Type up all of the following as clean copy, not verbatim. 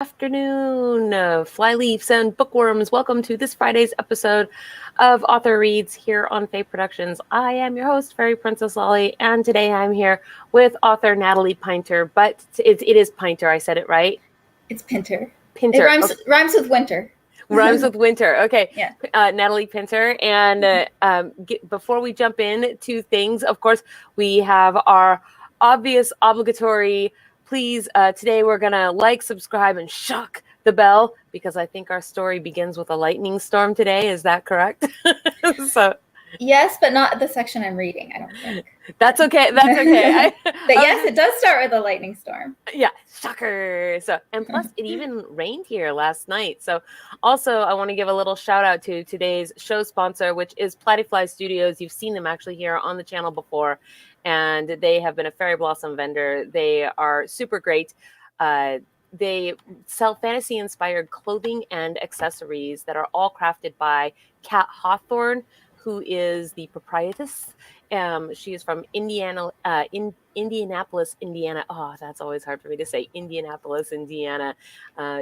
Afternoon, flyleafs and bookworms. Welcome to this Friday's episode of Author Reads here on Fae Productions. I am your host, Fairy Princess Lolly, and today I'm here with author Natalie Pinter, but it is Pinter, I said it right? It's Pinter. Pinter. It rhymes with winter. Rhymes with winter. Okay. Yeah. Natalie Pinter. And before we jump into things, of course, we have our obvious obligatory please. Today we're going to like, subscribe, and shock the bell because I think our story begins with a lightning storm today. Is that correct? So. Yes, but not the section I'm reading, I don't think. That's okay. That's okay. But yes, it does start with a lightning storm. Yeah, shocker. So, and plus it even rained here last night. So also I want to give a little shout out to today's show sponsor, which is Platyfly Studios. You've seen them actually here on the channel before, and they have been a fairy blossom vendor. They are super great. They sell fantasy-inspired clothing and accessories that are all crafted by Kat Hawthorne, who is the proprietress. She is from Indianapolis, Indiana. Oh, that's always hard for me to say. Indianapolis, Indiana.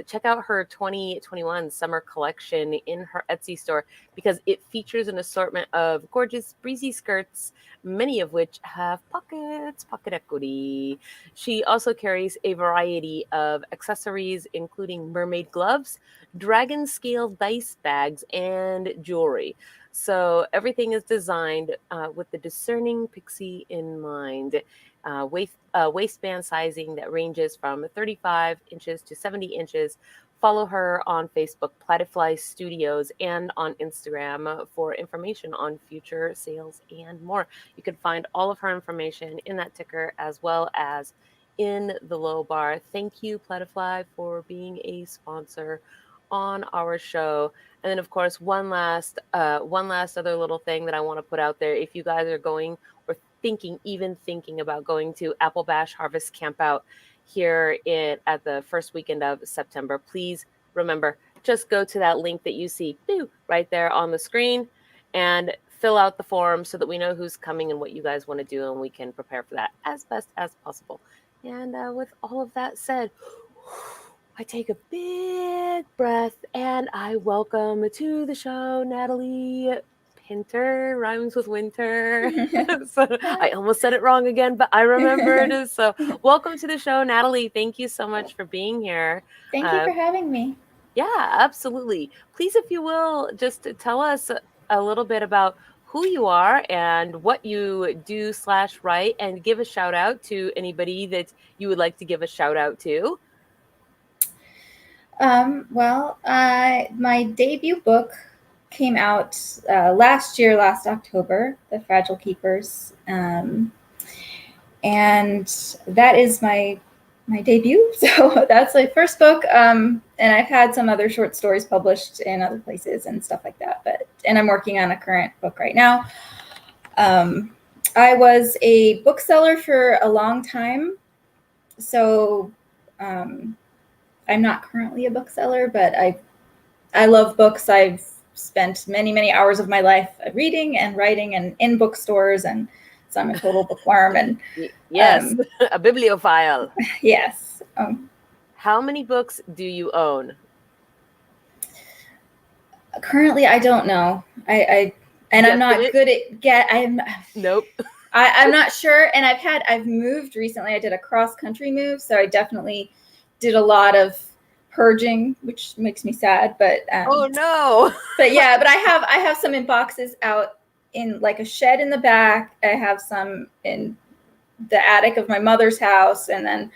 Check out her 2021 summer collection in her Etsy store because it features an assortment of gorgeous, breezy skirts, many of which have pocket equity. She also carries a variety of accessories, including mermaid gloves, dragon scale dice bags, and jewelry. So everything is designed with the discerning pixie in mind. Waistband sizing that ranges from 35 inches to 70 inches. Follow her on Facebook, Platyfly Studios, and on Instagram for information on future sales and more. You can find all of her information in that ticker as well as in the low bar. Thank you, Platyfly, for being a sponsor on our show. And then, of course, one last other little thing that I want to put out there. If you guys are going or thinking about going to APPLEBASH Harvest Campout here at the first weekend of September, please remember, just go to that link that you see right there on the screen and fill out the form so that we know who's coming and what you guys want to do, and we can prepare for that as best as possible. And with all of that said, I take a big breath and I welcome to the show Natalie Pinter, rhymes with winter. So I almost said it wrong again, but I remembered. So welcome to the show, Natalie. Thank you so much for being here. Thank you for having me. Yeah, absolutely. Please, if you will, just tell us a little bit about who you are and what you do / write, and give a shout out to anybody that you would like to give a shout out to. My debut book came out last October, The Fragile Keepers, and that is my debut. So that's my first book, and I've had some other short stories published in other places and stuff like that. And I'm working on a current book right now. I was a bookseller for a long time, so I'm not currently a bookseller, but I love books. I've spent many, many hours of my life reading and writing and in bookstores, and so I'm a total bookworm. And yes, a bibliophile. Yes. How many books do you own? Currently, I don't know. I'm not good at Nope. I'm not sure. And I've moved recently. I did a cross-country move, so I definitely did a lot of purging, which makes me sad, but oh no. But yeah, but I have some in boxes out in like a shed in the back. I have some in the attic of my mother's house, and then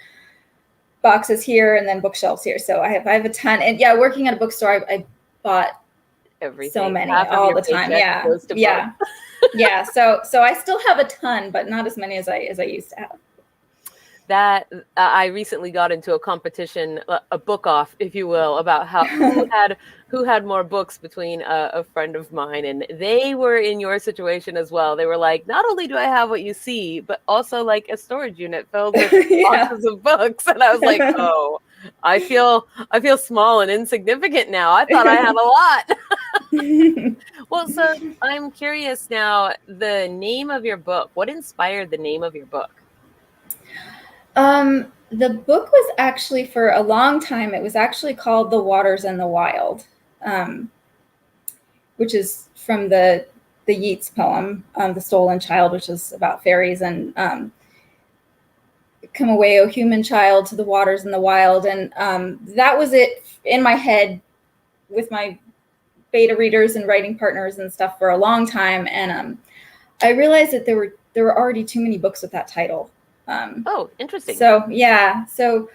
boxes here, and then bookshelves here. So I have a ton. And yeah, working at a bookstore, I bought everything, so many all the time. Yeah. Yeah. So I still have a ton, but not as many as I used to have. That I recently got into a competition, a book off, if you will, about who had more books between a friend of mine, and they were in your situation as well. They were like, not only do I have what you see, but also like a storage unit filled with boxes of books. And I was like, oh, I feel small and insignificant now. I thought I had a lot. Well, so I'm curious now, the name of your book. What inspired the name of your book? The book was actually, for a long time, it was actually called The Waters and the Wild, which is from the Yeats poem, The Stolen Child, which is about fairies, and come away, O human child, to the waters and the wild. And that was it in my head with my beta readers and writing partners and stuff for a long time. And I realized that there were already too many books with that title. Oh, interesting. So yeah, so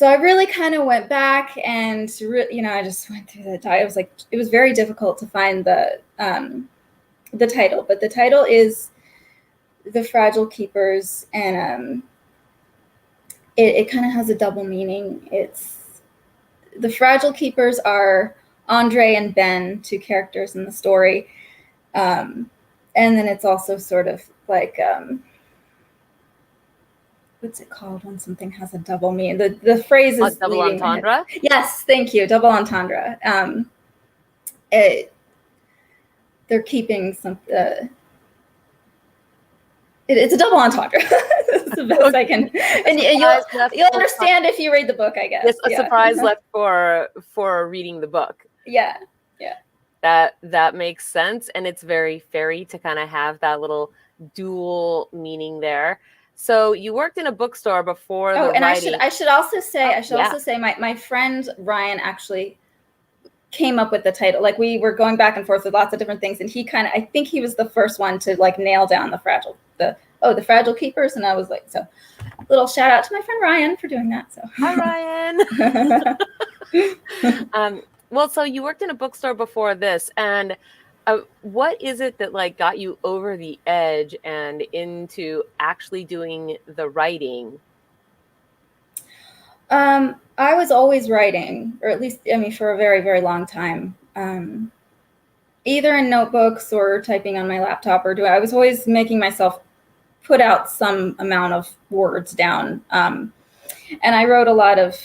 I really kind of went back and I just went through the title. It was very difficult to find the title, but the title is The Fragile Keepers, and it kind of has a double meaning. It's the Fragile Keepers are Andre and Ben, two characters in the story, and then it's also sort of like what's it called when something has a double meaning? The phrase is double entendre. Yes, thank you, double entendre. They're keeping some. It's a double entendre. That's the best I can. And you'll understand if you read the book, I guess. Yes, a surprise left for reading the book. Yeah. That makes sense, and it's very Faerie to kind of have that little dual meaning there. So you worked in a bookstore before the writing. I should also say my friend Ryan actually came up with the title. Like, we were going back and forth with lots of different things, and I think he was the first one to like nail down the Fragile Keepers, and I was like, so little shout out to my friend Ryan for doing that. So hi, Ryan. Well, so you worked in a bookstore before this, and what is it that like got you over the edge and into actually doing the writing? I was always writing, or at least, for a very, very long time, either in notebooks or typing on my laptop, I was always making myself put out some amount of words down. And I wrote a lot of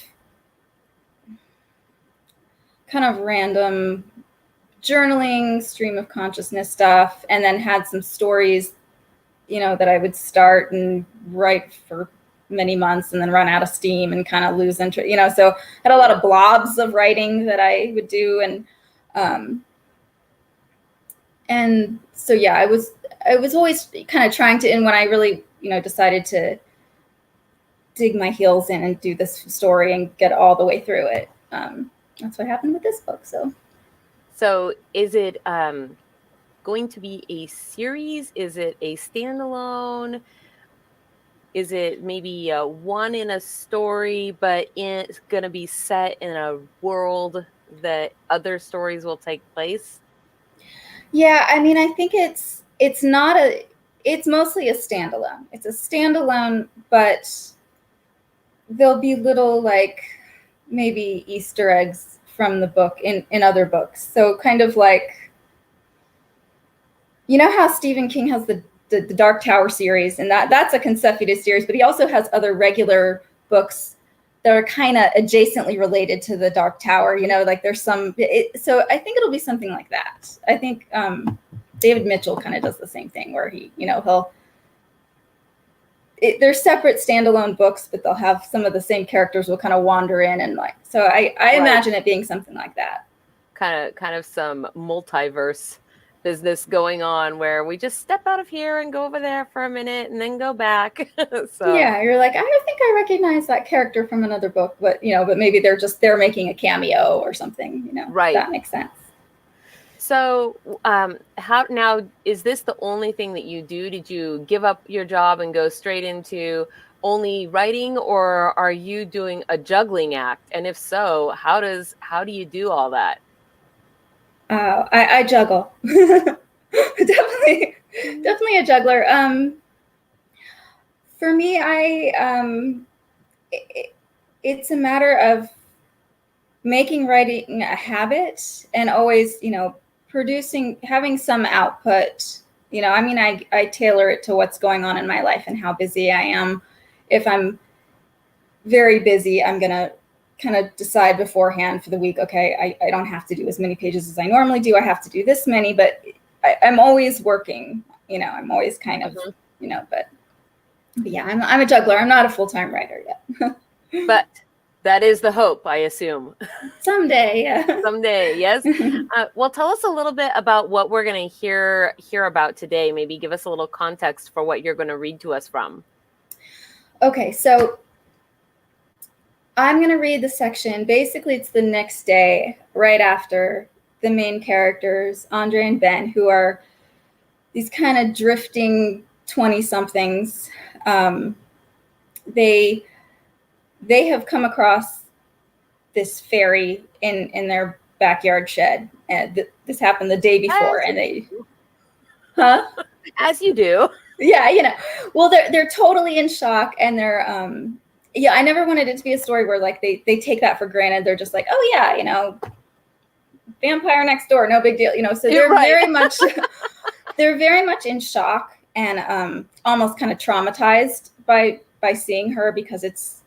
kind of random journaling, stream of consciousness stuff, and then had some stories, that I would start and write for many months and then run out of steam and kind of lose interest, so I had a lot of blobs of writing that I would do. And so, yeah, I was always kind of trying to, and when I really, decided to dig my heels in and do this story and get all the way through it, that's what happened with this book. So is it going to be a series? Is it a standalone? Is it maybe one in a story, but it's going to be set in a world that other stories will take place? Yeah, I think it's mostly a standalone. It's a standalone, but there'll be little, like, maybe Easter eggs from the book in other books. So kind of like, how Stephen King has the Dark Tower series, and that's a consecutive series, but he also has other regular books that are kind of adjacently related to the Dark Tower, like there's some, so I think it'll be something like that. I think David Mitchell kind of does the same thing where he, they're separate standalone books, but they'll have some of the same characters will kind of wander in, and like, so I imagine it being something like that. Kind of some multiverse business going on where we just step out of here and go over there for a minute and then go back. So yeah, you're like, I think I recognize that character from another book, but but maybe they're making a cameo or something, right? That makes sense. So how now, is this the only thing that you do? Did you give up your job and go straight into only writing, or are you doing a juggling act? And if so, how do you do all that? I juggle. definitely a juggler. For me, it's a matter of making writing a habit and always, producing, having some output. I tailor it to what's going on in my life and how busy I am. If I'm very busy, I'm gonna kind of decide beforehand for the week, okay, I don't have to do as many pages as I normally do. I have to do this many, but I'm always working, I'm always kind of, but But yeah, I'm a juggler. I'm not a full-time writer yet. But that is the hope, I assume. Someday, yeah. Someday, yes. Well, tell us a little bit about what we're going to hear about today. Maybe give us a little context for what you're going to read to us from. Okay, so I'm going to read the section. Basically, it's the next day, right after the main characters, Andre and Ben, who are these kind of drifting 20-somethings. They have come across this fairy in their backyard shed. And this happened the day before, and they, As you do. Yeah, you know. Well, they're totally in shock, and they're yeah, I never wanted it to be a story where like they take that for granted. They're just like, oh yeah, you know, vampire next door, no big deal, you know. So they're very much they're very much in shock and almost kind of traumatized by seeing her, because it's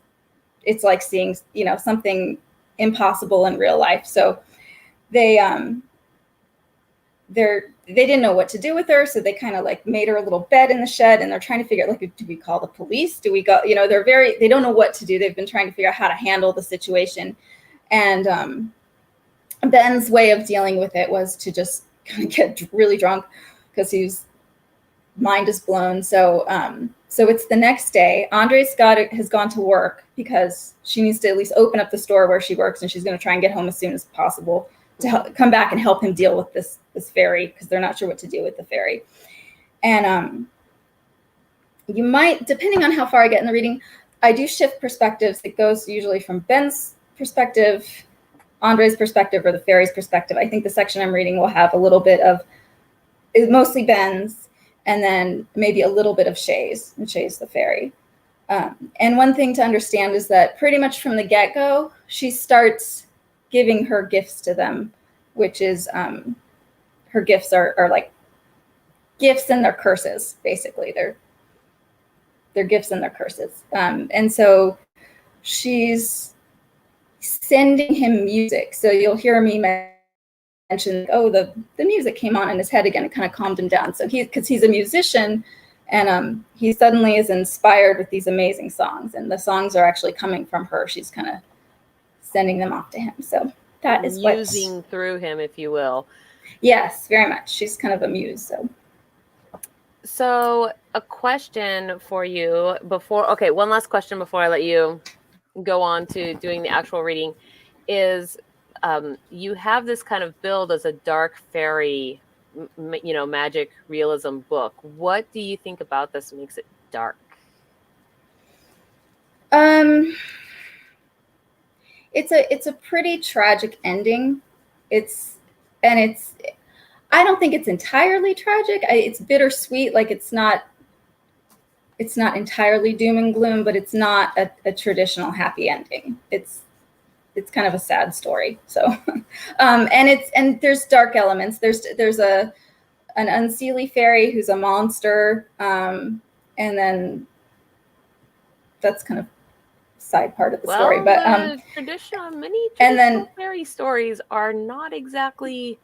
like seeing, you know, something impossible in real life. So they didn't know what to do with her, so they kind of like made her a little bed in the shed, and they're trying to figure out, like, do we call the police? Do we go, you know, they don't know what to do. They've been trying to figure out how to handle the situation. And Ben's way of dealing with it was to just kind of get really drunk, because he's mind is blown. So so it's the next day. Andre's has gone to work because she needs to at least open up the store where she works, and she's going to try and get home as soon as possible to come back and help him deal with this fairy, because they're not sure what to do with the fairy. And you might, depending on how far I get in the reading, I do shift perspectives. It goes usually from Ben's perspective, Andre's perspective, or the fairy's perspective. I think the section I'm reading will have a little bit of, mostly Ben's, and then maybe a little bit of Shay's, and Shay's the fairy. And one thing to understand is that pretty much from the get-go, she starts giving her gifts to them, which is her gifts are like gifts and their curses. Basically, they're gifts and their curses. And so she's sending him music. So you'll hear me mention, oh, the music came on in his head again. It kind of calmed him down. So because he's a musician, and he suddenly is inspired with these amazing songs, and the songs are actually coming from her. She's kind of sending them off to him. So that is using through him, if you will. Yes, very much. She's kind of a muse. So a question for you before, okay, one last question before I let you go on to doing the actual reading is, you have this kind of build as a dark fairy, you know, magic realism book. What do you think about this makes it dark? It's a pretty tragic ending. I don't think it's entirely tragic. It's bittersweet. Like it's not entirely doom and gloom, but it's not a traditional happy ending. It's kind of a sad story. So, and there's dark elements. There's an unseelie fairy who's a monster, and then that's kind of side part of the story. But many traditional fairy stories are not exactly,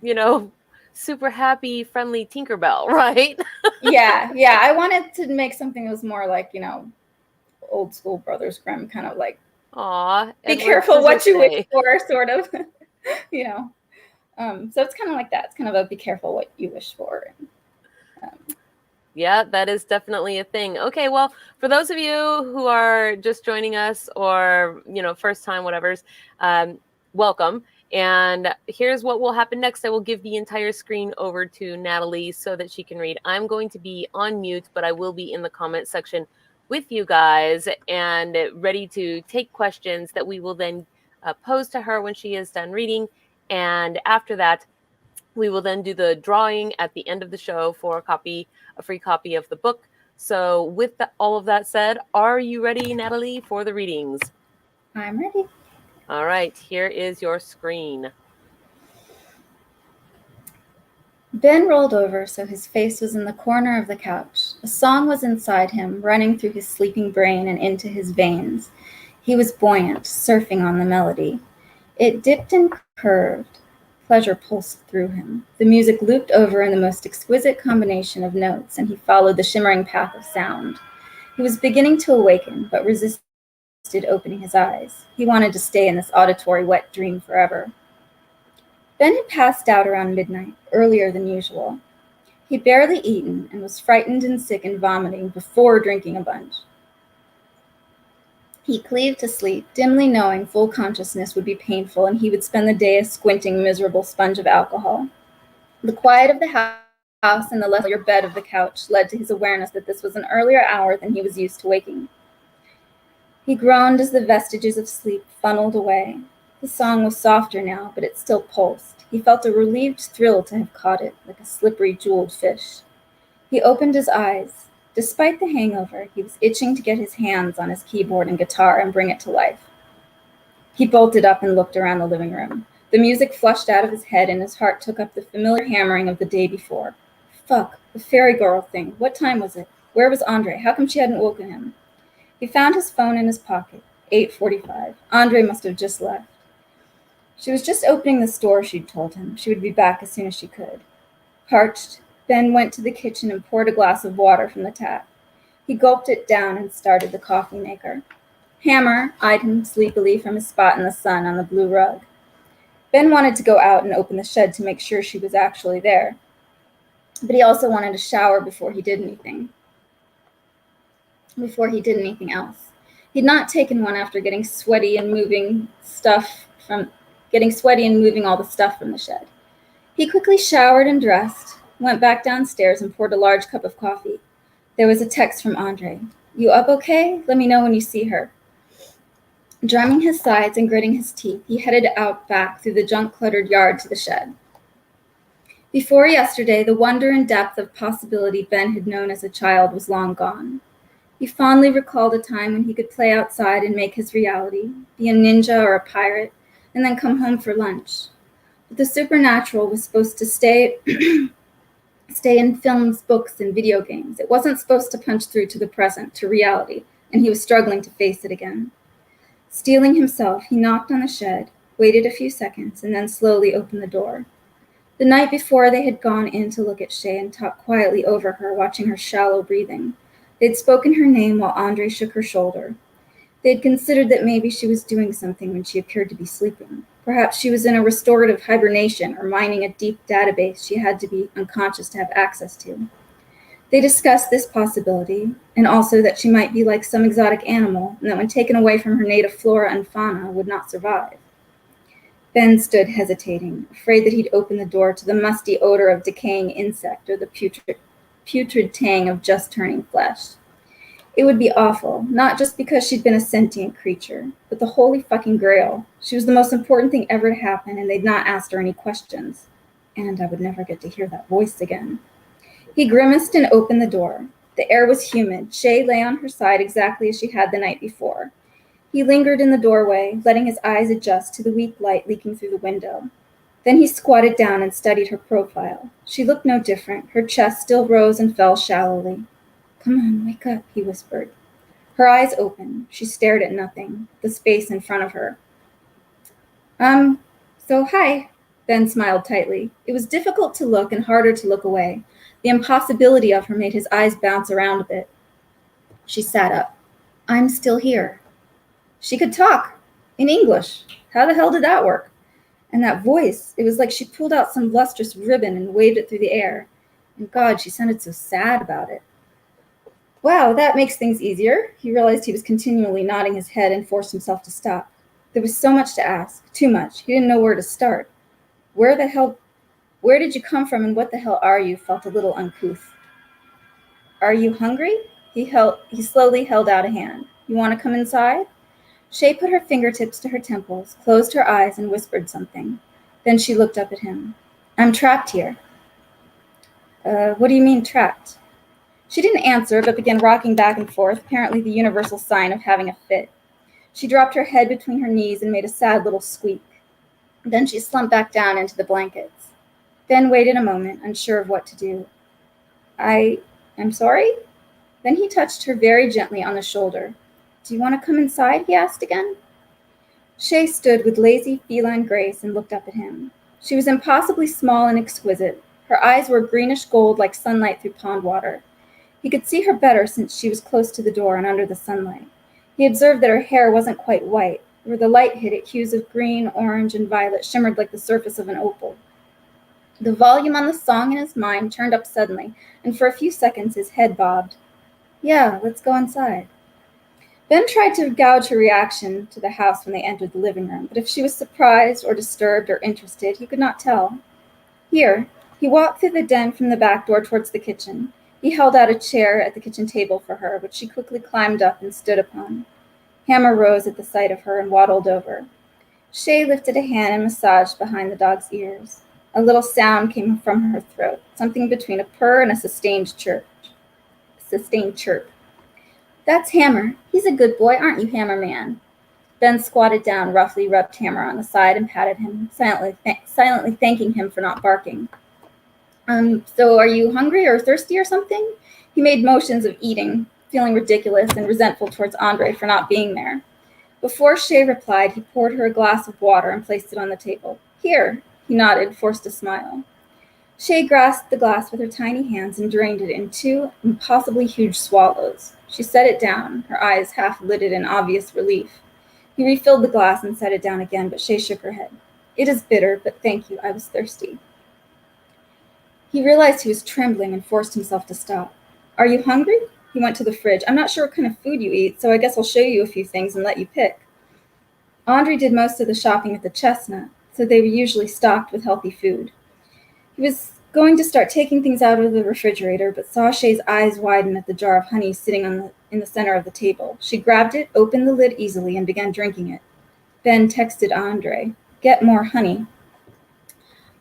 you know, super happy, friendly Tinkerbell, right? yeah. I wanted to make something that was more like, you know, old school Brothers Grimm, kind of like, aw, be careful what you wish for, sort of, you know. So it's kind of like that. It's kind of a be careful what you wish for. Yeah, that is definitely a thing. Okay, well, for those of you who are just joining us, or, you know, first time, whatever's, welcome. And here's what will happen next. I will give the entire screen over to Natalie so that she can read. I'm going to be on mute, but I will be in the comment section with you guys and ready to take questions that we will then pose to her when she is done reading. And after that, we will then do the drawing at the end of the show for a free copy of the book. So with all of that said, are you ready, Natalie, for the readings? I'm ready. All right, here is your screen. Ben rolled over so his face was in the corner of the couch. A song was inside him, running through his sleeping brain and into his veins. He was buoyant, surfing on the melody. It dipped and curved. pleasure pulsed through him. The music looped over in the most exquisite combination of notes, and he followed the shimmering path of sound. He was beginning to awaken, but resisted opening his eyes. He wanted to stay in this auditory wet dream forever. Ben had passed out around midnight, earlier than usual. He'd barely eaten and was frightened and sick and vomiting before drinking a bunch. He cleaved to sleep, dimly knowing full consciousness would be painful and he would spend the day a squinting, miserable sponge of alcohol. The quiet of the house and the less familiar bed of the couch led to his awareness that this was an earlier hour than he was used to waking. He groaned as the vestiges of sleep funneled away. The song was softer now, but it still pulsed. He felt a relieved thrill to have caught it, like a slippery, jeweled fish. He opened his eyes. Despite the hangover, he was itching to get his hands on his keyboard and guitar and bring it to life. He bolted up and looked around the living room. The music flushed out of his head and his heart took up the familiar hammering of the day before. Fuck, the fairy girl thing. What time was it? Where was Andre? How come she hadn't woken him? He found his phone in his pocket. 8:45. Andre must have just left. She was just opening the store, she'd told him. She would be back as soon as she could. Parched, Ben went to the kitchen and poured a glass of water from the tap. He gulped it down and started the coffee maker. Hammer eyed him sleepily from his spot in the sun on the blue rug. Ben wanted to go out and open the shed to make sure she was actually there. But he also wanted to shower before he did anything else. He'd not taken one after getting sweaty and moving all the stuff from the shed. He quickly showered and dressed, went back downstairs and poured a large cup of coffee. There was a text from Andre. You up okay? Let me know when you see her. Drumming his sides and gritting his teeth, he headed out back through the junk-cluttered yard to the shed. Before yesterday, the wonder and depth of possibility Ben had known as a child was long gone. He fondly recalled a time when he could play outside and make his reality, be a ninja or a pirate, and then come home for lunch. But the supernatural was supposed to stay in films, books, and video games. It wasn't supposed to punch through to the present, to reality, and he was struggling to face it again. Steeling himself, he knocked on the shed, waited a few seconds, and then slowly opened the door. The night before, they had gone in to look at Shay and talk quietly over her, watching her shallow breathing. They'd spoken her name while Andre shook her shoulder. They'd considered that maybe she was doing something when she appeared to be sleeping. Perhaps she was in a restorative hibernation or mining a deep database she had to be unconscious to have access to. They discussed this possibility, and also that she might be like some exotic animal, and that when taken away from her native flora and fauna, would not survive. Ben stood hesitating, afraid that he'd open the door to the musty odor of decaying insect or the putrid tang of just turning flesh. It would be awful, not just because she'd been a sentient creature, but the holy fucking grail. She was the most important thing ever to happen, and they'd not asked her any questions. And I would never get to hear that voice again. He grimaced and opened the door. The air was humid. Shay lay on her side exactly as she had the night before. He lingered in the doorway, letting his eyes adjust to the weak light leaking through the window. Then he squatted down and studied her profile. She looked no different. Her chest still rose and fell shallowly. Come on, wake up, he whispered. Her eyes opened. She stared at nothing, the space in front of her. So hi. Ben smiled tightly. It was difficult to look and harder to look away. The impossibility of her made his eyes bounce around a bit. She sat up. I'm still here. She could talk. In English. How the hell did that work? And that voice, it was like she pulled out some lustrous ribbon and waved it through the air. And God, she sounded so sad about it. Wow, that makes things easier. He realized he was continually nodding his head and forced himself to stop. There was so much to ask, too much. He didn't know where to start. Where did you come from and what the hell are you? Felt a little uncouth. Are you hungry? He slowly held out a hand. You want to come inside? Shay put her fingertips to her temples, closed her eyes, and whispered something. Then she looked up at him. I'm trapped here. What do you mean trapped? She didn't answer, but began rocking back and forth, apparently the universal sign of having a fit. She dropped her head between her knees and made a sad little squeak. Then she slumped back down into the blankets. Ben waited a moment, unsure of what to do. I'm sorry? Then he touched her very gently on the shoulder. Do you want to come inside? He asked again. Shay stood with lazy feline grace and looked up at him. She was impossibly small and exquisite. Her eyes were greenish gold like sunlight through pond water. He could see her better since she was close to the door and under the sunlight. He observed that her hair wasn't quite white. Where the light hit it, hues of green, orange, and violet shimmered like the surface of an opal. The volume on the song in his mind turned up suddenly, and for a few seconds his head bobbed. Yeah, let's go inside. Ben tried to gauge her reaction to the house when they entered the living room, but if she was surprised or disturbed or interested, he could not tell. Here, he walked through the den from the back door towards the kitchen. He held out a chair at the kitchen table for her, which she quickly climbed up and stood upon. Hammer rose at the sight of her and waddled over. Shay lifted a hand and massaged behind the dog's ears. A little sound came from her throat, something between a purr and a sustained chirp. That's Hammer. He's a good boy, aren't you, Hammer Man? Ben squatted down, roughly rubbed Hammer on the side and patted him, silently thanking him for not barking. So are you hungry or thirsty or something? He made motions of eating, feeling ridiculous and resentful towards Andre for not being there. Before Shay replied, he poured her a glass of water and placed it on the table. Here, he nodded, forced a smile. Shay grasped the glass with her tiny hands and drained it in 2 impossibly huge swallows. She set it down, her eyes half lidded in obvious relief. He refilled the glass and set it down again, but Shay shook her head. It is bitter, but thank you, I was thirsty. He realized he was trembling and forced himself to stop. Are you hungry? He went to the fridge. I'm not sure what kind of food you eat, so I guess I'll show you a few things and let you pick. Andre did most of the shopping at the Chestnut, so they were usually stocked with healthy food. He was going to start taking things out of the refrigerator, but saw Shay's eyes widen at the jar of honey sitting in the center of the table. She grabbed it, opened the lid easily, and began drinking it. Ben texted Andre, "Get more honey."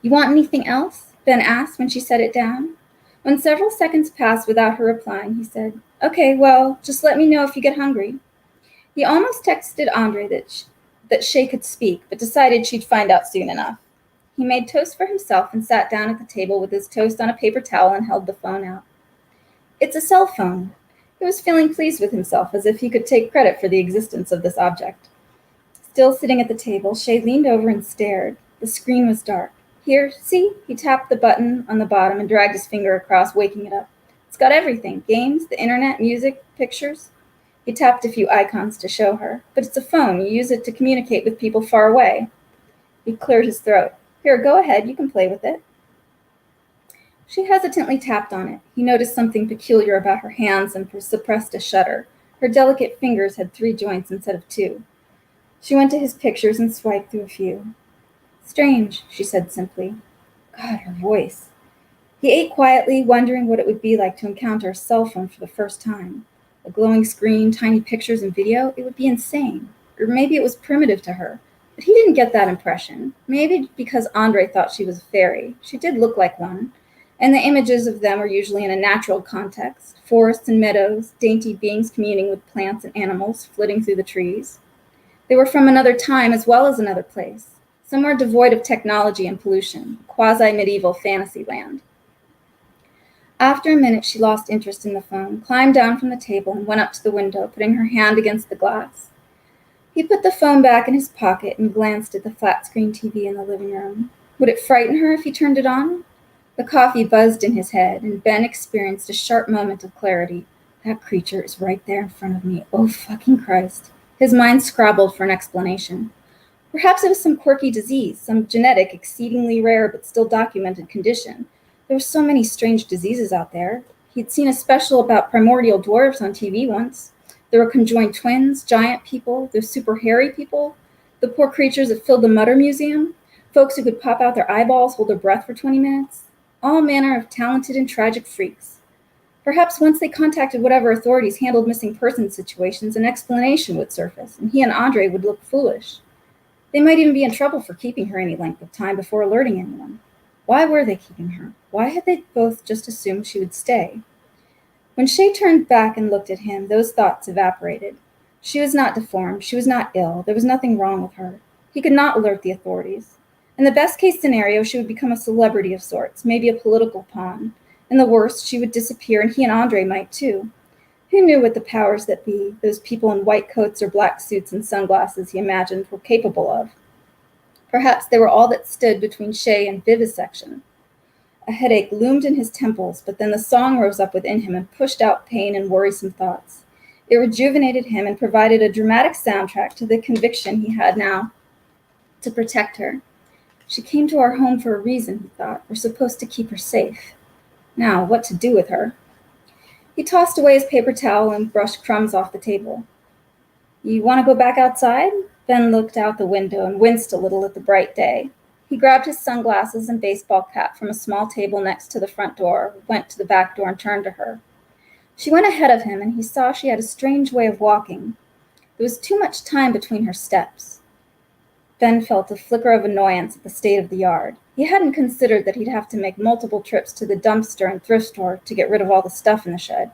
You want anything else? Ben asked when she set it down. When several seconds passed without her replying, he said, Okay, well, just let me know if you get hungry. He almost texted Andre that Shay could speak, but decided she'd find out soon enough. He made toast for himself and sat down at the table with his toast on a paper towel and held the phone out. It's a cell phone. He was feeling pleased with himself, as if he could take credit for the existence of this object. Still sitting at the table, Shay leaned over and stared. The screen was dark. Here, see? He tapped the button on the bottom and dragged his finger across, waking it up. It's got everything. Games, the internet, music, pictures. He tapped a few icons to show her. But it's a phone. You use it to communicate with people far away. He cleared his throat. Here, go ahead. You can play with it. She hesitantly tapped on it. He noticed something peculiar about her hands and suppressed a shudder. Her delicate fingers had 3 joints instead of 2. She went to his pictures and swiped through a few. Strange, she said simply. God, her voice. He ate quietly, wondering what it would be like to encounter a cell phone for the first time. A glowing screen, tiny pictures and video, it would be insane. Or maybe it was primitive to her. But he didn't get that impression. Maybe because Andre thought she was a fairy. She did look like one. And the images of them were usually in a natural context. Forests and meadows, dainty beings communing with plants and animals, flitting through the trees. They were from another time as well as another place. Somewhere devoid of technology and pollution, quasi-medieval fantasy land. After a minute, she lost interest in the phone, climbed down from the table, and went up to the window, putting her hand against the glass. He put the phone back in his pocket and glanced at the flat-screen TV in the living room. Would it frighten her if he turned it on? The coffee buzzed in his head, and Ben experienced a sharp moment of clarity. That creature is right there in front of me. Oh, fucking Christ. His mind scrabbled for an explanation. Perhaps it was some quirky disease, some genetic, exceedingly rare but still documented condition. There were so many strange diseases out there. He'd seen a special about primordial dwarves on TV once. There were conjoined twins, giant people, those super hairy people, the poor creatures that filled the Mutter Museum, folks who could pop out their eyeballs, hold their breath for 20 minutes, all manner of talented and tragic freaks. Perhaps once they contacted whatever authorities handled missing persons situations, an explanation would surface, and he and Andre would look foolish. They might even be in trouble for keeping her any length of time before alerting anyone. Why were they keeping her? Why had they both just assumed she would stay? When Shay turned back and looked at him, those thoughts evaporated. She was not deformed. She was not ill. There was nothing wrong with her. He could not alert the authorities. In the best-case scenario, she would become a celebrity of sorts, maybe a political pawn. In the worst, she would disappear, and he and Andre might too. Who knew what the powers that be, those people in white coats or black suits and sunglasses he imagined, were capable of? Perhaps they were all that stood between Shay and vivisection. A headache loomed in his temples, but then the song rose up within him and pushed out pain and worrisome thoughts. It rejuvenated him and provided a dramatic soundtrack to the conviction he had now to protect her. She came to our home for a reason, he thought. We're supposed to keep her safe. Now, what to do with her? He tossed away his paper towel and brushed crumbs off the table. You want to go back outside? Ben looked out the window and winced a little at the bright day. He grabbed his sunglasses and baseball cap from a small table next to the front door, went to the back door, and turned to her. She went ahead of him, and he saw she had a strange way of walking. There was too much time between her steps. Ben felt a flicker of annoyance at the state of the yard. He hadn't considered that he'd have to make multiple trips to the dumpster and thrift store to get rid of all the stuff in the shed.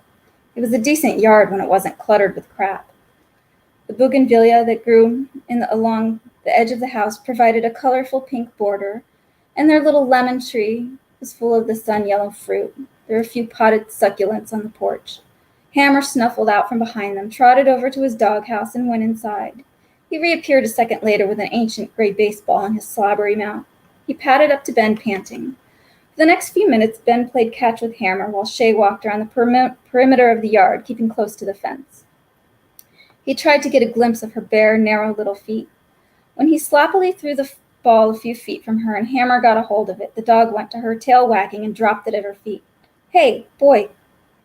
It was a decent yard when it wasn't cluttered with crap. The bougainvillea that grew along the edge of the house provided a colorful pink border, and their little lemon tree was full of the sun-yellow fruit. There were a few potted succulents on the porch. Hammer snuffled out from behind them, trotted over to his doghouse, and went inside. He reappeared a second later with an ancient gray baseball in his slobbery mouth. He padded up to Ben, panting. For the next few minutes, Ben played catch with Hammer while Shay walked around the perimeter of the yard, keeping close to the fence. He tried to get a glimpse of her bare, narrow little feet. When he sloppily threw the ball a few feet from her and Hammer got a hold of it, the dog went to her, tail wagging, and dropped it at her feet. Hey, boy!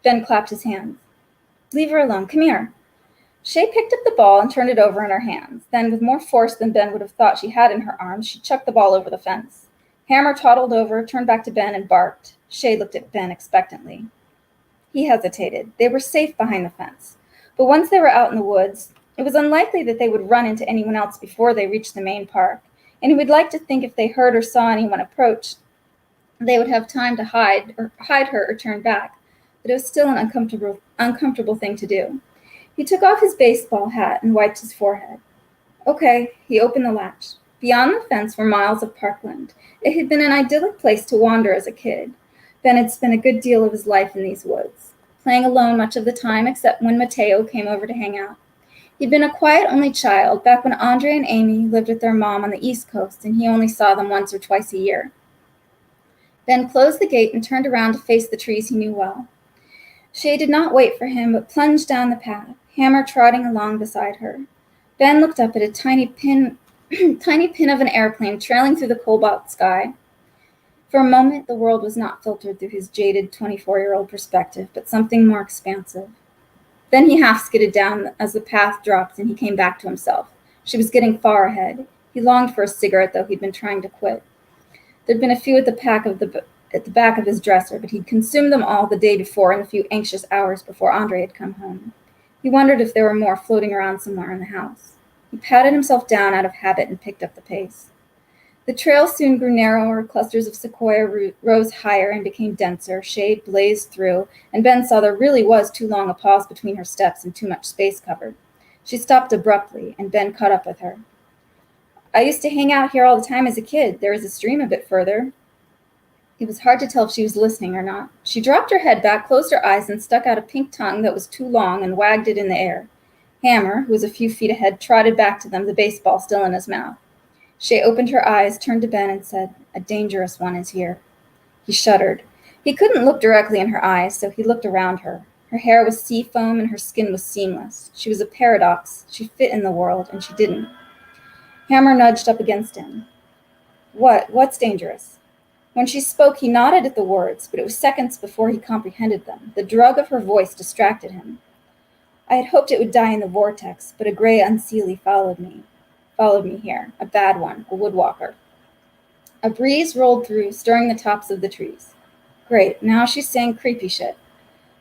Ben clapped his hands. Leave her alone. Come here. Shay picked up the ball and turned it over in her hands. Then, with more force than Ben would have thought she had in her arms, she chucked the ball over the fence. Hammer toddled over, turned back to Ben, and barked. Shay looked at Ben expectantly. He hesitated. They were safe behind the fence. But once they were out in the woods, it was unlikely that they would run into anyone else before they reached the main park, and he would like to think if they heard or saw anyone approach, they would have time to hide her or turn back, but it was still an uncomfortable thing to do. He took off his baseball hat and wiped his forehead. Okay, he opened the latch. Beyond the fence were miles of parkland. It had been an idyllic place to wander as a kid. Ben had spent a good deal of his life in these woods, playing alone much of the time except when Mateo came over to hang out. He'd been a quiet only child back when Andre and Amy lived with their mom on the East Coast, and he only saw them once or twice a year. Ben closed the gate and turned around to face the trees he knew well. Shay did not wait for him, but plunged down the path, Hammer trotting along beside her. Ben looked up at a tiny pin of an airplane trailing through the cobalt sky. For a moment, the world was not filtered through his jaded 24-year-old perspective, but something more expansive. Then he half skidded down as the path dropped, and he came back to himself. She was getting far ahead. He longed for a cigarette, though he'd been trying to quit. There'd been a few at the back of his dresser, but he'd consumed them all the day before in the few anxious hours before Andre had come home. He wondered if there were more floating around somewhere in the house. He patted himself down out of habit and picked up the pace. The trail soon grew narrower, clusters of sequoia rose higher and became denser, shade blazed through, and Ben saw there really was too long a pause between her steps and too much space covered. She stopped abruptly, and Ben caught up with her. I used to hang out here all the time as a kid. There is a stream a bit further. It was hard to tell if she was listening or not. She dropped her head back, closed her eyes, and stuck out a pink tongue that was too long and wagged it in the air. Hammer, who was a few feet ahead, trotted back to them, the baseball still in his mouth. Shay opened her eyes, turned to Ben, and said, A dangerous one is here. He shuddered. He couldn't look directly in her eyes, so he looked around her. Her hair was sea foam, and her skin was seamless. She was a paradox. She fit in the world, and she didn't. Hammer nudged up against him. What's dangerous? When she spoke, he nodded at the words, but it was seconds before he comprehended them. The drug of her voice distracted him. I had hoped it would die in the vortex, but a gray unseelie followed me here, a bad one, a woodwalker. A breeze rolled through, stirring the tops of the trees. Great, now she's saying creepy shit.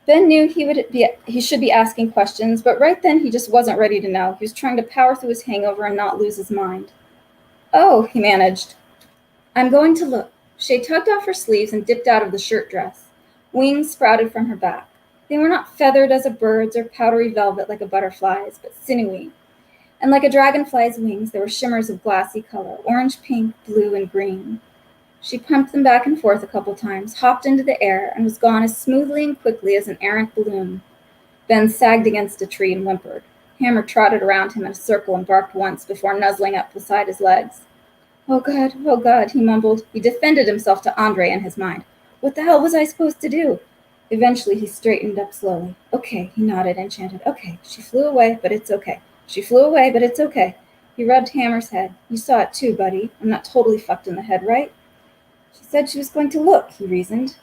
Ben knew he should be asking questions, but right then he just wasn't ready to know. He was trying to power through his hangover and not lose his mind. Oh, he managed. I'm going to look. Shay tugged off her sleeves and dipped out of the shirt dress. Wings sprouted from her back. They were not feathered as a bird's or powdery velvet like a butterfly's, but sinewy. And like a dragonfly's wings, there were shimmers of glassy color, orange, pink, blue, and green. She pumped them back and forth a couple times, hopped into the air, and was gone as smoothly and quickly as an errant balloon. Ben sagged against a tree and whimpered. Hammer trotted around him in a circle and barked once before nuzzling up beside his legs. oh God, he mumbled. He defended himself to Andre in his mind. What the hell was I supposed to do? Eventually, he straightened up slowly. Okay, he nodded, enchanted. Okay, she flew away, but it's okay. She flew away, but it's okay. He rubbed Hammer's head. You saw it too, buddy. I'm not totally fucked in the head, right? She said she was going to look, he reasoned.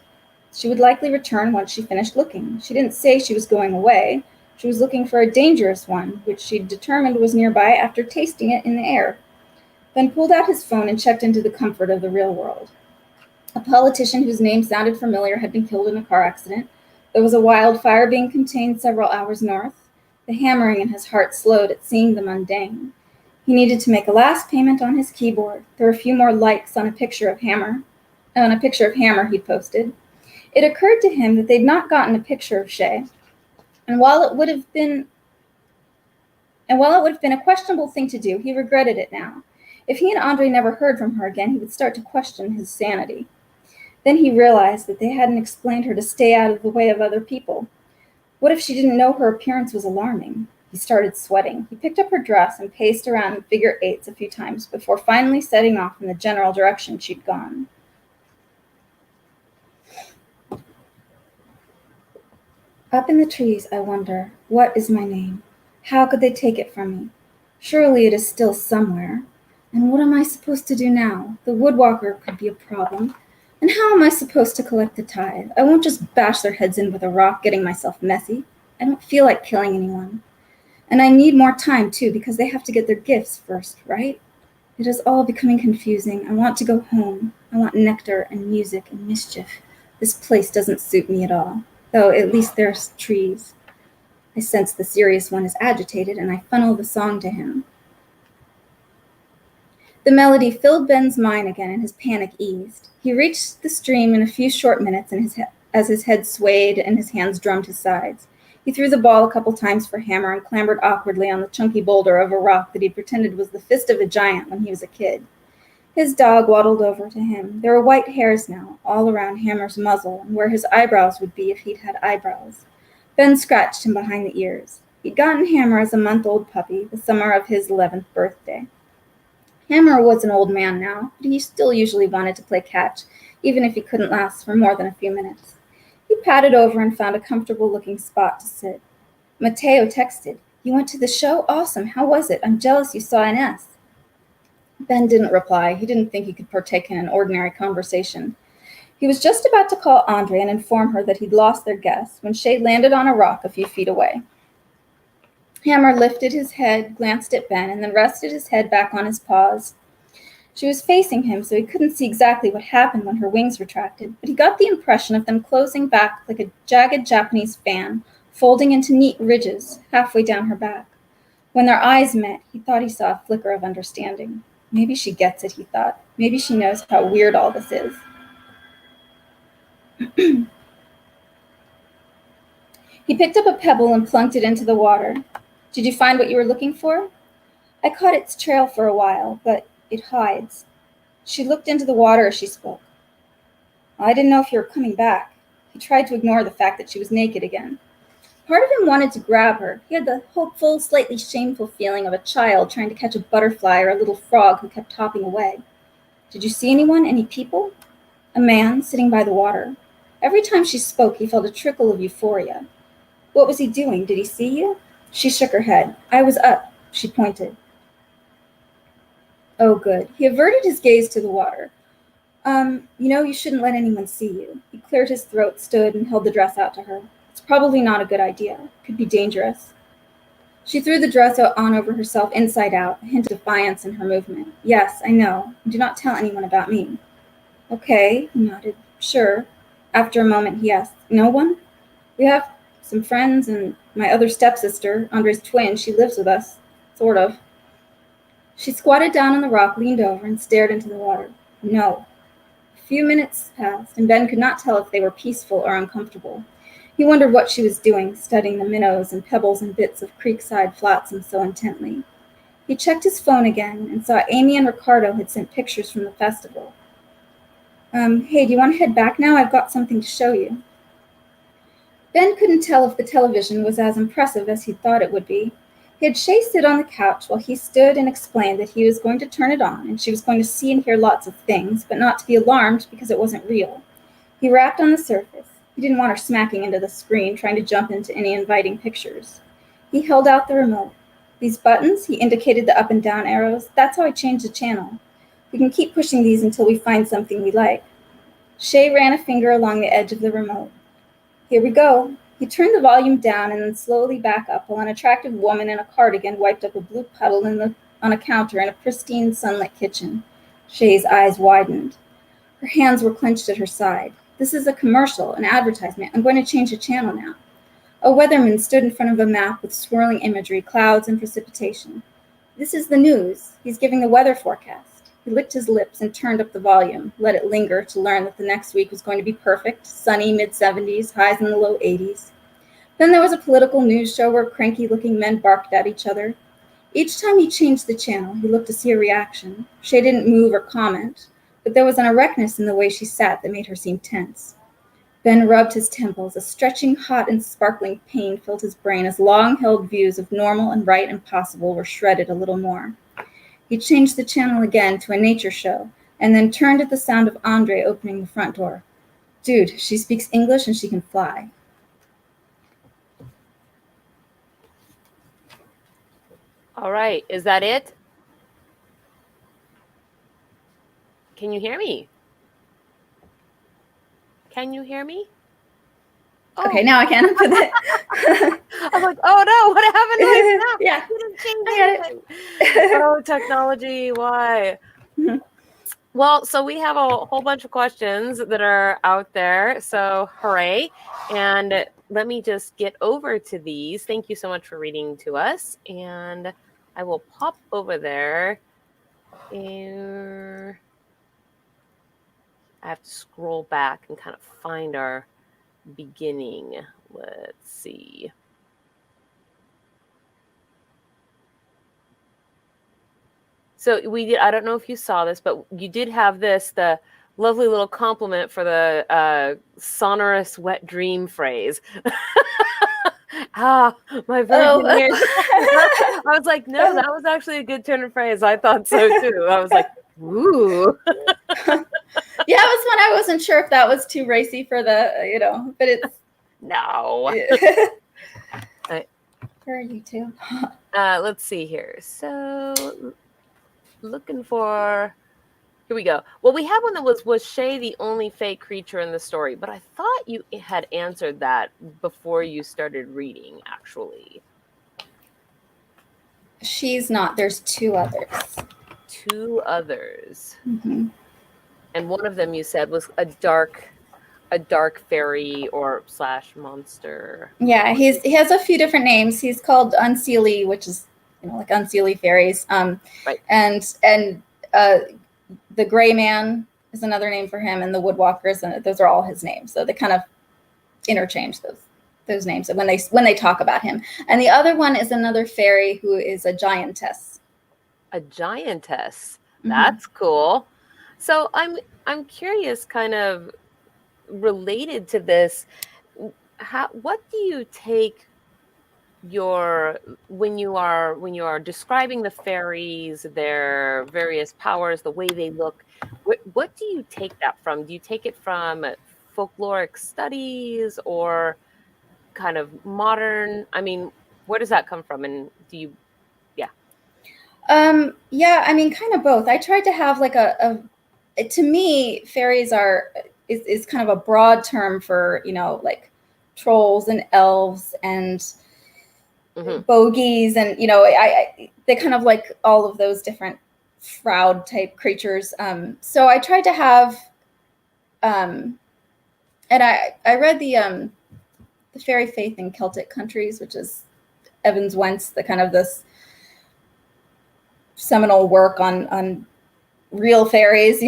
She would likely return once she finished looking. She didn't say she was going away. She was looking for a dangerous one, which she determined was nearby after tasting it in the air. Ben pulled out his phone and checked into the comfort of the real world. A politician whose name sounded familiar had been killed in a car accident. There was a wildfire being contained several hours north. The hammering in his heart slowed at seeing the mundane. He needed to make a last payment on his keyboard. There were a few more likes on a picture of Hammer he'd posted. It occurred to him that they'd not gotten a picture of Shay, and while it would have been a questionable thing to do, he regretted it now. If he and Andre never heard from her again, he would start to question his sanity. Then he realized that they hadn't explained her to stay out of the way of other people. What if she didn't know her appearance was alarming? He started sweating. He picked up her dress and paced around in figure eights a few times before finally setting off in the general direction she'd gone. Up in the trees, I wonder, what is my name? How could they take it from me? Surely it is still somewhere. And what am I supposed to do now? The woodwalker could be a problem. And how am I supposed to collect the tithe? I won't just bash their heads in with a rock, getting myself messy. I don't feel like killing anyone. And I need more time, too, because they have to get their gifts first, right? It is all becoming confusing. I want to go home. I want nectar and music and mischief. This place doesn't suit me at all. Though at least there's trees. I sense the serious one is agitated, and I funnel the song to him. The melody filled Ben's mind again, and his panic eased. He reached the stream in a few short minutes as his head swayed and his hands drummed his sides. He threw the ball a couple times for Hammer and clambered awkwardly on the chunky boulder of a rock that he pretended was the fist of a giant when he was a kid. His dog waddled over to him. There were white hairs now, all around Hammer's muzzle, and where his eyebrows would be if he'd had eyebrows. Ben scratched him behind the ears. He'd gotten Hammer as a month-old puppy, the summer of his 11th birthday. Hammer was an old man now, but he still usually wanted to play catch, even if he couldn't last for more than a few minutes. He padded over and found a comfortable-looking spot to sit. Mateo texted, "You went to the show? Awesome. How was it? I'm jealous you saw an S." Ben didn't reply. He didn't think he could partake in an ordinary conversation. He was just about to call Andre and inform her that he'd lost their guest when Shay landed on a rock a few feet away. Hammer lifted his head, glanced at Ben, and then rested his head back on his paws. She was facing him, so he couldn't see exactly what happened when her wings retracted, but he got the impression of them closing back like a jagged Japanese fan, folding into neat ridges halfway down her back. When their eyes met, he thought he saw a flicker of understanding. Maybe she gets it, he thought. Maybe she knows how weird all this is. He picked up a pebble and plunked it into the water. "Did you find what you were looking for?" "I caught its trail for a while, but it hides." She looked into the water as she spoke. "I didn't know if you were coming back." He tried to ignore the fact that she was naked again. Part of him wanted to grab her. He had the hopeful, slightly shameful feeling of a child trying to catch a butterfly or a little frog who kept hopping away. "Did you see anyone? Any people?" "A man sitting by the water." Every time she spoke, he felt a trickle of euphoria. "What was he doing? Did he see you?" She shook her head. "I was up." She pointed. "Oh, good." He averted his gaze to the water. You shouldn't let anyone see you." He cleared his throat, stood, and held the dress out to her. "It's probably not a good idea. It could be dangerous." She threw the dress on over herself inside out, a hint of defiance in her movement. "Yes, I know. Do not tell anyone about me." "Okay," he nodded. "Sure." After a moment, he asked, "No one?" "We have some friends and my other stepsister, Andre's twin. She lives with us. Sort of." She squatted down on the rock, leaned over, and stared into the water. "No." A few minutes passed, and Ben could not tell if they were peaceful or uncomfortable. He wondered what she was doing, studying the minnows and pebbles and bits of creekside flotsam so intently. He checked his phone again and saw Amy and Ricardo had sent pictures from the festival. Hey, do you want to head back now? I've got something to show you." Ben couldn't tell if the television was as impressive as he thought it would be. He had Shay sit on the couch while he stood and explained that he was going to turn it on and she was going to see and hear lots of things, but not to be alarmed because it wasn't real. He rapped on the surface. He didn't want her smacking into the screen, trying to jump into any inviting pictures. He held out the remote. These buttons, he indicated the up and down arrows, that's how I change the channel. We can keep pushing these until we find something we like. Shay ran a finger along the edge of the remote. Here we go. He turned the volume down and then slowly back up while an attractive woman in a cardigan wiped up a blue puddle on a counter in a pristine, sunlit kitchen. Shay's eyes widened. Her hands were clenched at her side. This is a commercial, an advertisement. I'm going to change the channel now. A weatherman stood in front of a map with swirling imagery, clouds, and precipitation. This is the news. He's giving the weather forecast. He licked his lips and turned up the volume, let it linger to learn that the next week was going to be perfect, sunny mid-70s, highs in the low 80s. Then there was a political news show where cranky-looking men barked at each other. Each time he changed the channel, he looked to see a reaction. Shay didn't move or comment, but there was an erectness in the way she sat that made her seem tense. Ben rubbed his temples. A stretching, hot, and sparkling pain filled his brain as long-held views of normal and right and possible were shredded a little more. He changed the channel again to a nature show, and then turned at the sound of Andre opening the front door. Dude, she speaks English and she can fly. All right. Is that it? Can you hear me? Can you hear me? Oh. Okay, now I can. I was like, oh no, what happened? No, yeah. You didn't change anything. Oh, technology, why? Mm-hmm. Well, so we have a whole bunch of questions that are out there. So hooray. And let me just get over to these. Thank you so much for reading to us. And I will pop over there. And I have to scroll back and kind of find our beginning. Let's see. So we did, I don't know if you saw this, but you did have this, the lovely little compliment for the sonorous wet dream phrase. My virgin ears. I was like, no, that was actually a good turn of phrase. I thought so too. I was like, ooh. Yeah, it was when I wasn't sure if that was too racy for the, but it's... No. Where are you two? Let's see here. So, looking for... Here we go. Well, we have one that was Shay the only fake creature in the story? But I thought you had answered that before you started reading, actually. She's not. There's two others. Two others. Mm-hmm. And one of them you said was a dark fairy or / monster. Yeah, he has a few different names. He's called Unseelie, which is like Unseelie fairies. Right. And the Gray Man is another name for him, and the Woodwalkers, and those are all his names. So they kind of interchange those names when they talk about him. And the other one is another fairy who is a giantess. A giantess. Mm-hmm. That's cool. So I'm curious, kind of related to this, what do you take when you are describing the fairies, their various powers, the way they look, what do you take that from? Do you take it from folkloric studies or kind of modern? I mean, where does that come from? And do you yeah, I mean, kind of both. I tried to have like to me, fairies is kind of a broad term for, like trolls and elves and mm-hmm. bogies and, they kind of like all of those different shroud type creatures. So I tried to have, and I read the Fairy Faith in Celtic Countries, which is Evans Wentz, the kind of this seminal work on real fairies,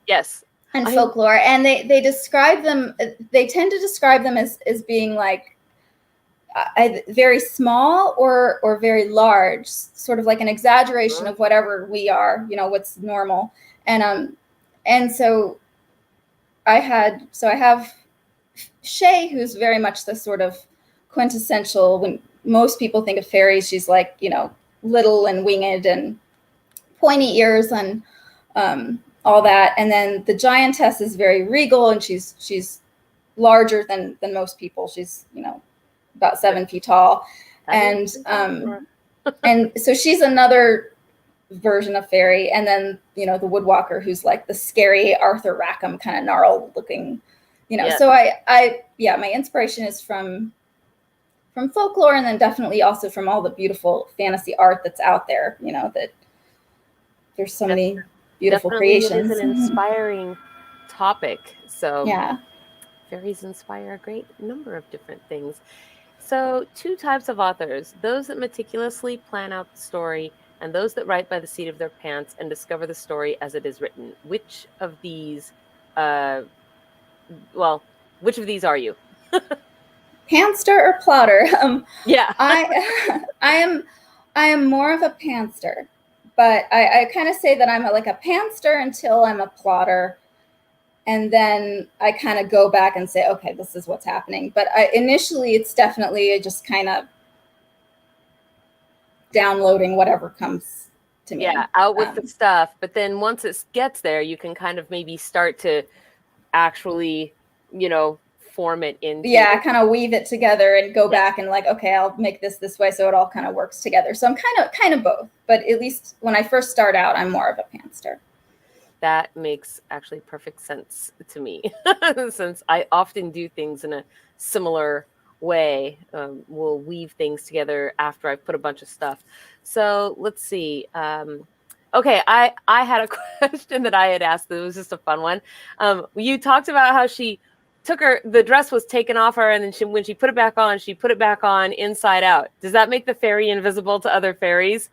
yes. And folklore. And they describe them, they tend to describe them as being like very small or very large, sort of like an exaggeration of whatever we are, what's normal. And so I have Shay, who's very much the sort of quintessential, when most people think of fairies, she's like, you know, little and winged and pointy ears and all that. And then the giantess is very regal, and she's larger than most people. She's, you know, about 7 feet tall. And and so she's another version of fairy. And then, you know, the woodwalker, who's like the scary Arthur Rackham kind of gnarled looking, you know. So I yeah, my inspiration is from folklore, and then definitely also from all the beautiful fantasy art that's out there, you know, that there's so many beautiful creations. It is an inspiring topic. So yeah, fairies inspire a great number of different things. So 2 types of authors: those that meticulously plan out the story, and those that write by the seat of their pants and discover the story as it is written. Which of these, which of these are you? Pantster or plotter? Yeah. I am more of a pantster, but I kind of say that I'm like a pantster until I'm a plotter. And then I kind of go back and say, okay, this is what's happening. But initially, it's definitely just kind of downloading whatever comes to me. Yeah, out with the stuff. But then once it gets there, you can kind of maybe start to actually, you know, form it into. Yeah, kind of weave it together and go back and like, okay, I'll make this way, so it all kind of works together. So I'm kind of both. But at least when I first start out, I'm more of a pantster. That makes actually perfect sense to me, since I often do things in a similar way. We'll weave things together after I put a bunch of stuff. So let's see. Okay, I had a question that I had asked that was just a fun one. You talked about how she took the dress was taken off her, and then when she put it back on, she put it back on inside out. Does that make the fairy invisible to other fairies?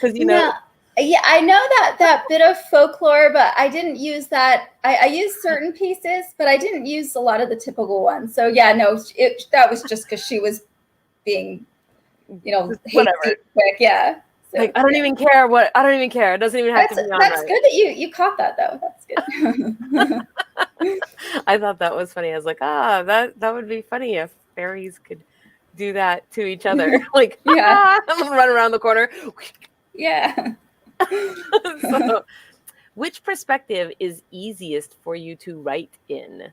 Because, you know. Yeah, I know that bit of folklore, but I didn't use that. I used certain pieces, but I didn't use a lot of the typical ones. So yeah, no, that was just because she was being, you know, hasty, quick. Yeah. So, like, I don't even care. It doesn't even have to be on. That's good that you caught that though. That's good. I thought that was funny. I was like, that would be funny if fairies could do that to each other. Like, yeah, I'm gonna run around the corner. Yeah. So, which perspective is easiest for you to write in?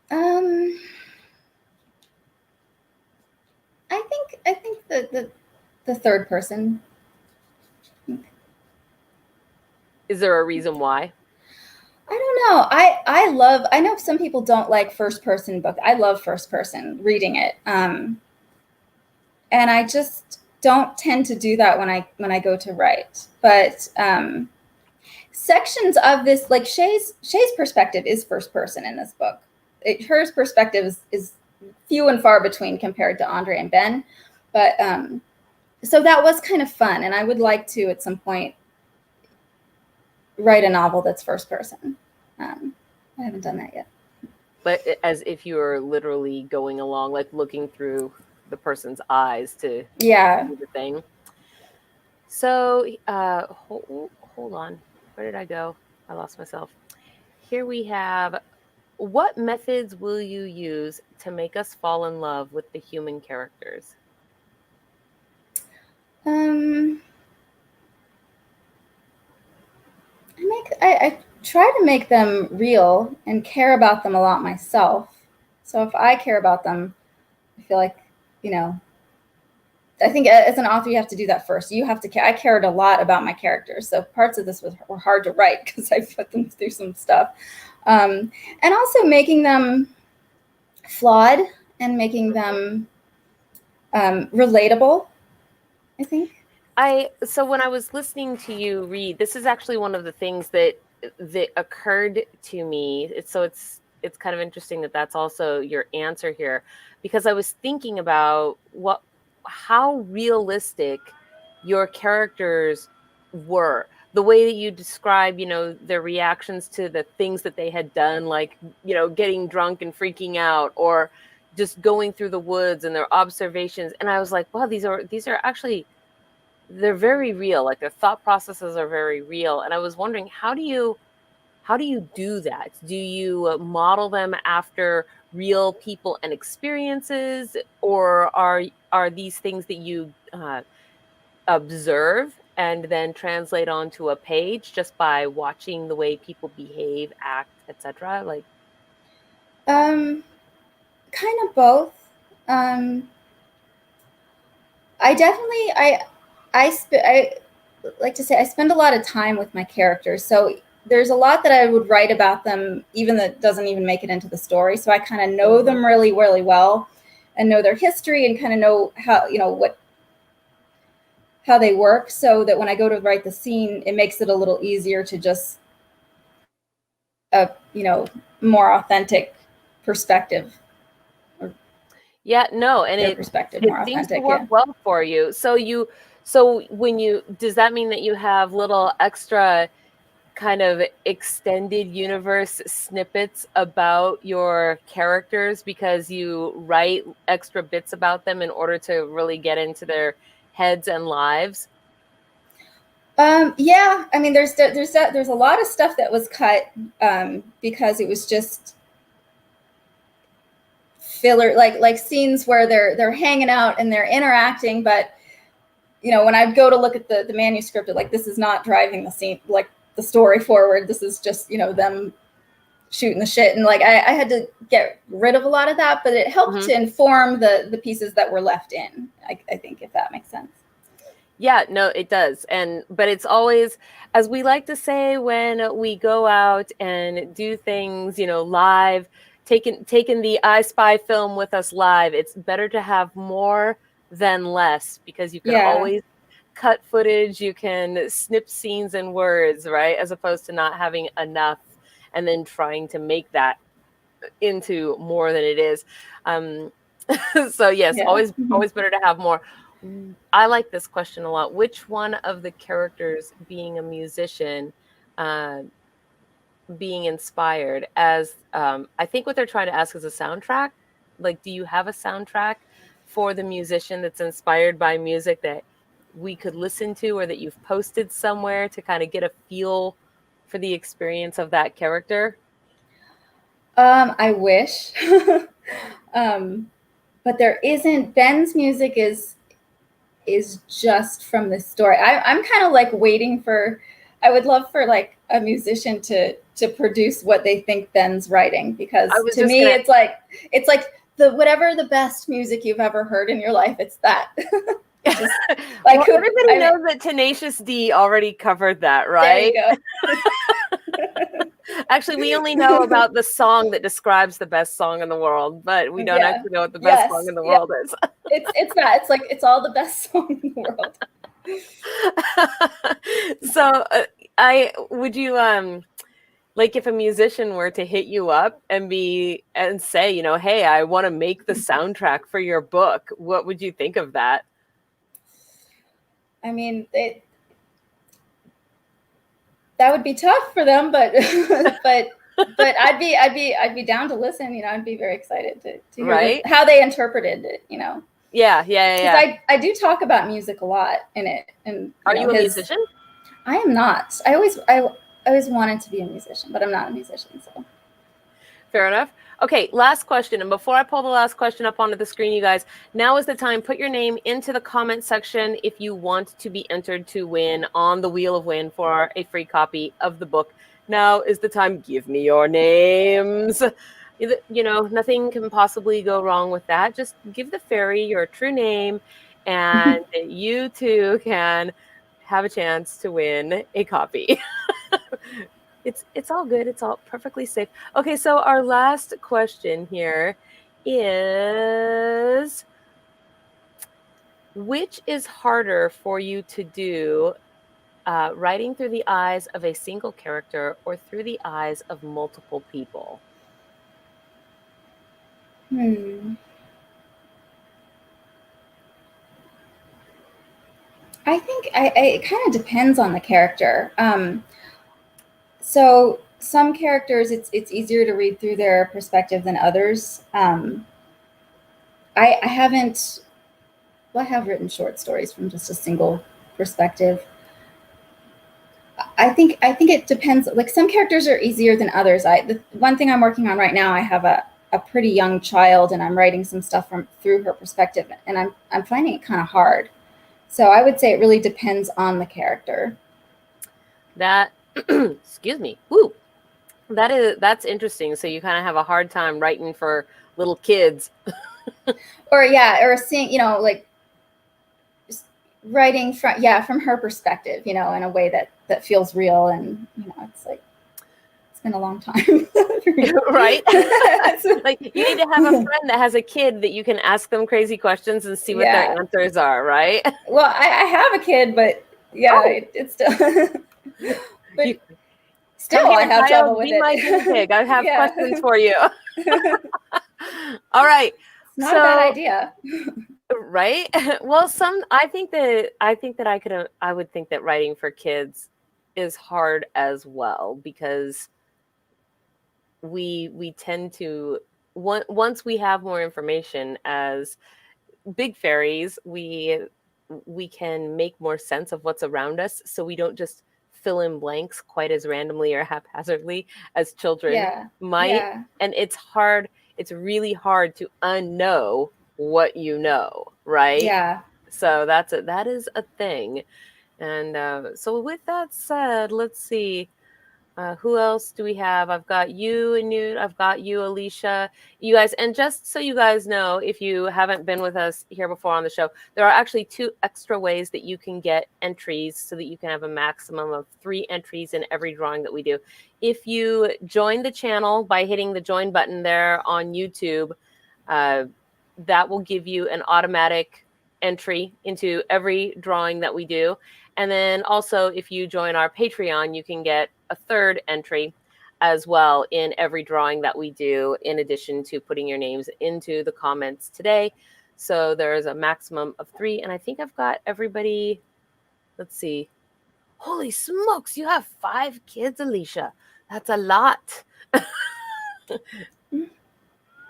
I think the third person. Is there a reason why? I don't know. I know some people don't like first person book. I love first person reading it. And I just don't tend to do that when I go to write. But sections of this, like Shay's perspective is first person in this book. Her perspective is few and far between compared to Andre and Ben. But so that was kind of fun. And I would like to, at some point, write a novel that's first person. I haven't done that yet. But as if you were literally going along, like looking through the person's eyes to do the thing. So hold on. Where did I go? I lost myself. Here we have, what methods will you use to make us fall in love with the human characters? I try to make them real and care about them a lot myself. So if I care about them, I feel like, you know, I think as an author, you have to do that first. You have to care. I cared a lot about my characters. So parts of this were hard to write because I put them through some stuff. And also making them flawed and making them relatable, I think. So when I was listening to you read, this is actually one of the things that occurred to me. It's kind of interesting that that's also your answer here, because I was thinking about how realistic your characters were. The way that you describe, you know, their reactions to the things that they had done, like, you know, getting drunk and freaking out, or just going through the woods, and their observations. And I was like, wow, these are actually, they're very real. Like, their thought processes are very real. And I was wondering, how do how do you do that? Do you model them after real people and experiences, or are these things that you observe and then translate onto a page just by watching the way people behave, act, etc.? Like, kind of both. I definitely I like to say I spend a lot of time with my characters, so there's a lot that I would write about them even that doesn't even make it into the story. So I kind of know them really, really well, and know their history, and kind of know how, you know, how they work, so that when I go to write the scene, it makes it a little easier to just you know, more authentic perspective. yeah, no, and Their it perspective more seems to authentic. work Yeah. well for you. So when you, does that mean that you have little extra kind of extended universe snippets about your characters because you write extra bits about them in order to really get into their heads and lives? Yeah, I mean, there's a lot of stuff that was cut because it was just filler, like scenes where they're hanging out and they're interacting, but you know, when I go to look at the manuscript, like, this is not driving the scene, like the story forward. This is just, you know, them shooting the shit, and like I had to get rid of a lot of that, but it helped to inform the pieces that were left in. I think, if that makes sense. Yeah, no, it does. But it's always, as we like to say when we go out and do things, you know, live, taking the I Spy film with us live, it's better to have more than less, because you can always cut footage, you can snip scenes and words, right? As opposed to not having enough and then trying to make that into more than it is. So yes, always better to have more. I like this question a lot. Which one of the characters, being a musician, being inspired as, I think what they're trying to ask is a soundtrack. Like, do you have a soundtrack for the musician that's inspired by music that we could listen to, or that you've posted somewhere to kind of get a feel for the experience of that character? I wish. But there isn't. Ben's music is just from this story. I'm kind of like waiting for, I would love for like a musician to produce what they think Ben's writing, because to me it's like the whatever the best music you've ever heard in your life, it's that. Just, like, well, everybody knows that Tenacious D already covered that, right? There you go. Actually, we only know about the song that describes the best song in the world, but we don't actually know what the best song in the world is. It's that. It's like, it's all the best song in the world. So would you like, if a musician were to hit you up and say, you know, hey, I want to make the soundtrack for your book, what would you think of that? I mean, that would be tough for them, but but I'd be down to listen. You know, I'd be very excited to hear how they interpreted it. You know. Yeah. Because I do talk about music a lot in it. And are you a musician? I am not. I always wanted to be a musician, but I'm not a musician. So. Fair enough. Okay, last question. And before I pull the last question up onto the screen, you guys, now is the time. Put your name into the comment section if you want to be entered to win on the Wheel of Win for a free copy of the book. Now is the time. Give me your names. You know, nothing can possibly go wrong with that. Just give the fairy your true name, and you too can have a chance to win a copy. It's all good. It's all perfectly safe. Okay, so our last question here is, which is harder for you to do, writing through the eyes of a single character or through the eyes of multiple people? I think it kind of depends on the character. So some characters, it's easier to read through their perspective than others. I haven't. Well, I have written short stories from just a single perspective. I think it depends. Like some characters are easier than others. The one thing I'm working on right now, I have a pretty young child, and I'm writing some stuff through her perspective, and I'm finding it kind of hard. So I would say it really depends on the character. That excuse me. Woo. That's interesting. So you kind of have a hard time writing for little kids. or seeing, like writing from her perspective, in a way that feels real, and it's like it's been a long time for me. Right? Like you need to have a friend that has a kid that you can ask them crazy questions and see what their answers are, right? Well, I have a kid, but it's still but still I have trouble with it. My guinea pig. I have questions for you. All right. It's not a bad idea. Right? Well, I would think that writing for kids is hard as well, because we tend to, once we have more information as big fairies, we can make more sense of what's around us, so we don't just fill in blanks quite as randomly or haphazardly as children might. Yeah. And it's really hard to unknow what you know, right? Yeah. So that is a thing. And so with that said, let's see. Who else do we have? I've got you, Newt. I've got you, Alicia. You guys, and just so you guys know, if you haven't been with us here before on the show, there are actually 2 extra ways that you can get entries so that you can have a maximum of 3 entries in every drawing that we do. If you join the channel by hitting the join button there on YouTube, that will give you an automatic entry into every drawing that we do. And then also, if you join our Patreon, you can get a 3rd entry as well in every drawing that we do, in addition to putting your names into the comments today. So there's a maximum of 3. And I think I've got everybody. Let's see. Holy smokes, you have 5 kids, Alicia. That's a lot.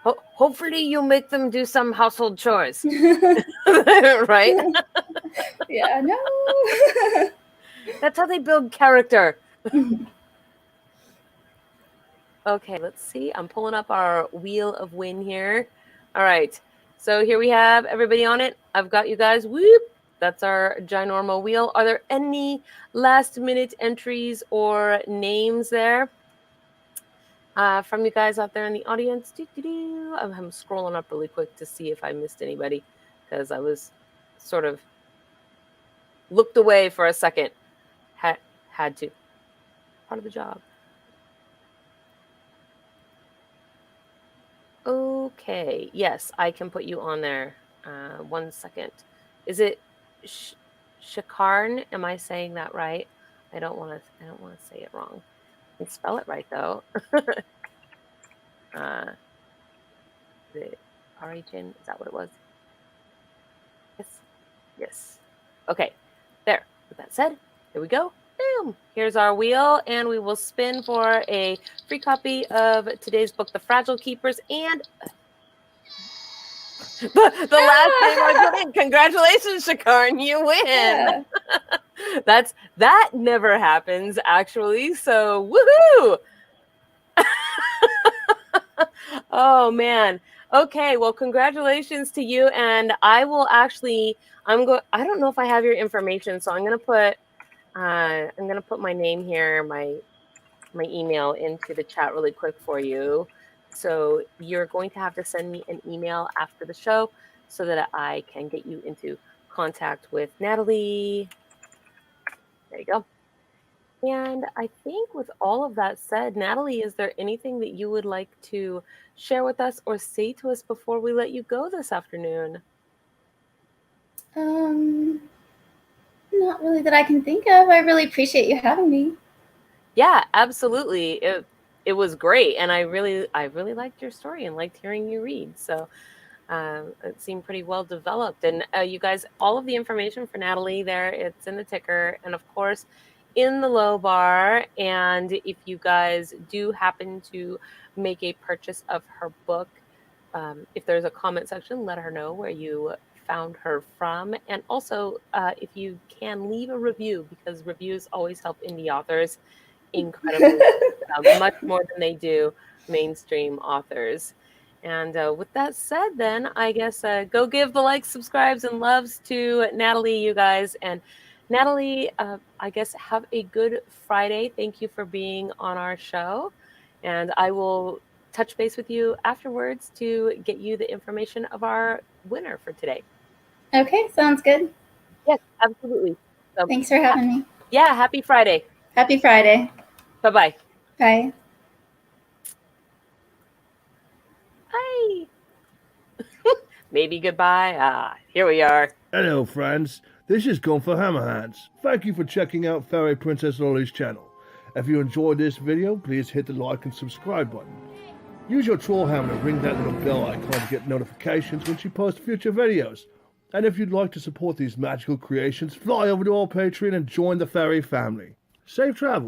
Hopefully you make them do some household chores. Right? Yeah, no. That's how they build character. Okay, let's see. I'm pulling up our Wheel of Win here. All right. So here we have everybody on it. I've got you guys. Whoop. That's our ginormal wheel. Are there any last minute entries or names there from you guys out there in the audience? I'm scrolling up really quick to see if I missed anybody, because I was sort of looked away for a second. Had to. Part of the job. Okay. Yes, I can put you on there. 1 second. Is it Shakarn? Am I saying that right? I don't want to say it wrong. I can spell it right though. The origin, is that what it was? Yes. Okay. There. With that said, here we go. Boom. Here's our wheel, and we will spin for a free copy of today's book, The Fragile Keepers, and the last name I put in. Congratulations, Shakarn, you win. Yeah. That never happens, actually. So woohoo! Oh man. Okay, well, congratulations to you, and I will actually. I don't know if I have your information, so I'm gonna put my name here, my email into the chat really quick for you. So you're going to have to send me an email after the show so that I can get you into contact with Natalie. There you go. And I think with all of that said, Natalie, is there anything that you would like to share with us or say to us before we let you go this afternoon? Not really that I can think of. I really appreciate you having me. Yeah, absolutely. It was great, and I really liked your story and liked hearing you read. So it seemed pretty well developed. And you guys, all of the information for Natalie there, it's in the ticker, and of course in the low bar. And if you guys do happen to make a purchase of her book, if there's a comment section, let her know where you found her from. And also, if you can, leave a review, because reviews always help indie authors incredibly, much more than they do mainstream authors. And with that said, then I guess go give the likes, subscribes, and loves to Natalie, you guys. And Natalie, I guess have a good Friday. Thank you for being on our show. And I will touch base with you afterwards to get you the information of our winner for today. Okay, sounds good. Yes, absolutely. So, thanks for having me. Yeah, happy Friday. Happy Friday. Bye-bye. Bye. Bye. Maybe goodbye. Here we are. Hello, friends. This is Gunther Hammerhands. Thank you for checking out Fairy Princess Lolly's channel. If you enjoyed this video, please hit the like and subscribe button. Use your troll hammer to ring that little bell icon to get notifications when she posts future videos. And if you'd like to support these magical creations, fly over to our Patreon and join the Fairy family. Safe travel!